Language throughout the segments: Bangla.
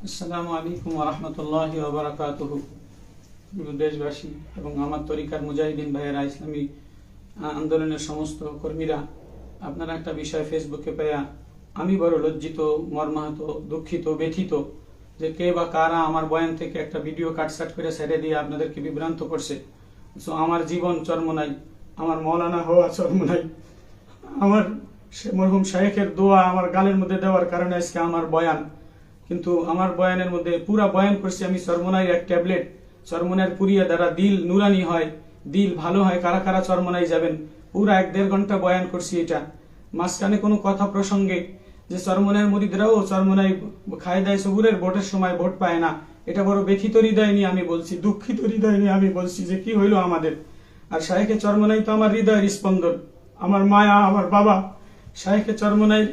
আসসালামু আলাইকুম ওয়া রাহমাতুল্লাহি ওয়া বারাকাতুহু। দেশবাসী এবং আমার তরিকার মুজাহিদিন ভাইয়েরা, ইসলামী আন্দোলনের সমস্ত কর্মীরা, আপনারা একটা বিষয় ফেসবুকে পেয়ে আমি বড় লজ্জিত, মর্মাহত, দুঃখিত, ব্যথিত যে কে বা কারা আমার বয়ান থেকে একটা ভিডিও কাটসাট করে ছেড়ে দিয়ে আপনাদেরকে বিভ্রান্ত করছে। আমার জীবন চরমনাই, আমার মৌলানা হওয়া চরমনাই, আমার মরহুম শায়েখের দোয়া আমার গালের মধ্যে দেওয়ার কারণে আজকে আমার বয়ান। কিন্তু আমার বয়ানের মধ্যে পুরা বয়ান করছি আমি চরমনাই এক ট্যাবলেট, চরমনাইয়ের পুরিয়া দ্বারা দিল নুরানি হয়, দিল ভালো হয়। কারা কারা চরমনাই যাবেন? পুরা 1-1.5 ঘন্টা বয়ান করছি। এটা মাঝখানে কোনো কথা প্রসঙ্গে যে চরমনাইয়ের মুরিদরাও চরমনাই খায়দায় সবুরের ভোটের সময় ভোট পায় না, এটা বড় ব্যথিত হৃদয় নিয়ে আমি বলছি, দুঃখিত হৃদয় নিয়ে আমি বলছি যে কি হইলো আমাদের। আর শায়েখে চরমনাই তো আমার হৃদয়ের স্পন্দন, আমার মায়া, আমার বাবা। শায়েখে চরমনাই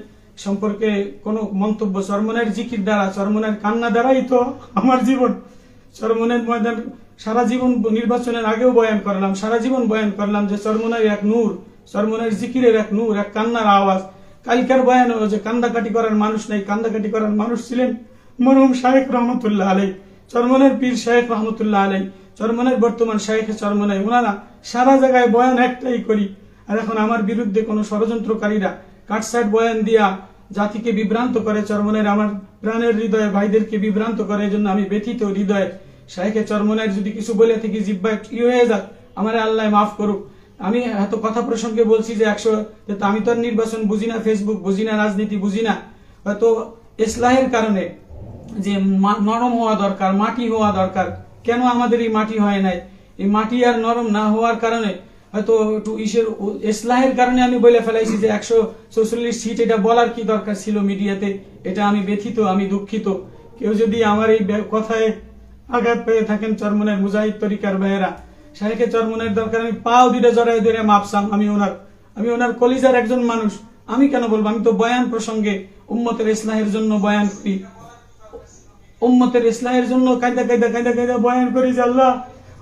সম্পর্কে কোন মন্তব্য, চরমনাইয়ের জিকির দ্বারা, চরমনাইয়ের কান্না দ্বারাই তো আমার জীবন। চরমনাইয়ের ময়দান সারা জীবন, নির্বাচনের আগেও বয়ান করলাম, সারা জীবন বয়ান করলাম যে চরমনাইয়ের এক নূর, চরমনাইয়ের জিকিরের এক নূর, এক কান্নার আওয়াজ। কালকার বয়ান যে কান্দাকাটি করার মানুষ নাই, কান্দাকাটি করার মানুষ ছিলেন মরহুম শায়েখ রহমতুল্লাহ আলাই, চরমনাইয়ের পীর শায়েখ রহমতুল্লাহ আলাই, চরমনাইয়ের বর্তমান শায়েখে চরমনাই। ওনারা সারা জায়গায় বয়ান একটাই করি। আর এখন আমার বিরুদ্ধে কোন ষড়যন্ত্রকারীরা কাটসাট বয়ান দিয়া জাতিকে বিভ্রান্ত করে, চরমনাইয়ের আমার প্রাণের হৃদয়ে ভাইদেরকে বিভ্রান্ত করে। এই জন্য আমি ব্যথিত হৃদয়ে। শায়েখে চরমনাইয়ের যদি কিছু বলে থাকি জিব্বা হয়ে যাক, আমার আল্লাহ মাফ করুক। আমি এত কথা প্রসঙ্গে বলছি যে আমি তো আর নির্বাচন বুঝি না, ফেসবুক বুঝি না, রাজনীতি বুঝি না। হয়তো ইসলাহের কারণে যে নরম হওয়া দরকার, মাটি হওয়া দরকার, কেন আমাদের এই মাটি হয় নাই? এই মাটি আর নরম না হওয়ার কারণে হয়তো একটু ইসলাহের কারণে আমি বলে ফেলাইছি যে 144 সিট। এটা বলার কি দরকার ছিল মিডিয়াতে? এটা আমি ব্যথিত, আমি দুঃখিত। কেউ যদি আমার এই কথায় আঘাত পেয়ে থাকেন, চরমনাইয়ের মুজাহিদ তরিকার ভাইয়েরা, শায়েখে চরমনাইয়ের দরকার আমি পাও দিলে জড়াই ধরে মাপসাম। আমি ওনার কলিজার একজন মানুষ। আমি কেন বলবো? আমি তো বয়ান প্রসঙ্গে উম্মতের ইসলাহের জন্য বয়ান করি, উম্মতের ইসলাহের জন্য কায়দা কায়দা কায়দা কায়দা বয়ান করি যে আল্লাহ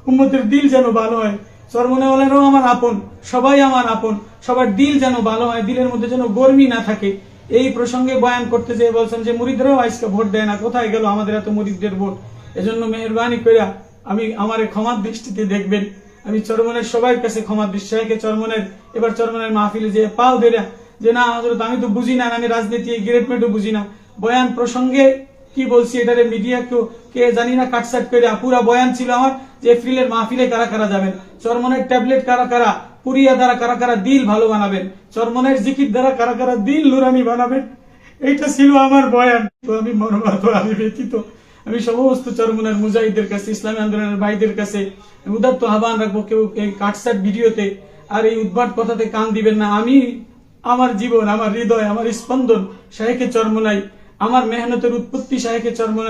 উম্মতের দিল যেন ভালো হয়। চরমনাইওয়ালারাও আমার আপন, সবাই আমার আপন, সবার দিল যেন ভালো হয়, দিলের মধ্যে যেন গর্মি না থাকে। এই প্রসঙ্গে বয়ান করতে যেয়ে বলছেন যে মুরিদরাও আজকে ভোট দেয় না, কোথায় গেল আমাদের এত মুরিদদের ভোট? এজন্য মেহেরবানি করে আমার ক্ষমার দৃষ্টিতে দেখবেন। আমি চরমনাইয়ের সবার কাছে ক্ষমার দৃষ্টি। শায়েখে চরমনাইয়ের এবার চরমনাইয়ের মাহফিলে যে পাও ধরে যে না হযরত আমি তো বুঝি না, আমি রাজনীতি গ্রেডমেটও বুঝি না, বয়ান প্রসঙ্গে কি বলছি এটারে মিডিয়া কে জানি না কাটসাট করে পুরা বয়ান ছিল আমার যে এপ্রিলের মাহফিলে কারা কারা যাবেন, চরমনাইয়ের ট্যাবলেট কারা কারা পুরিয়া দ্বারা কারা কারা দিল ভালো বানাবেন, চরমনাইয়ের জিকির দ্বারা কারা কারা দিল নুরানি বানাবেন। এইটা ছিল আমার বয়ান। তো আমি মর্মাহত, আমি ব্যথিত। আমি সমস্ত চরমনাইয়ের মুজাহিদের কাছে, ইসলামী আন্দোলনের ভাইদের কাছে উদাত্ত আহ্বান রাখবো, কেউ এই কাটসাট ভিডিওতে আর এই উদ্ভট কথাতে কান দিবেন না। আমার জীবন, আমার হৃদয়, আমার স্পন্দন শায়েখে চরমনাই, আমার মেহনতের উৎপত্তি শায়েখে চরমনাই।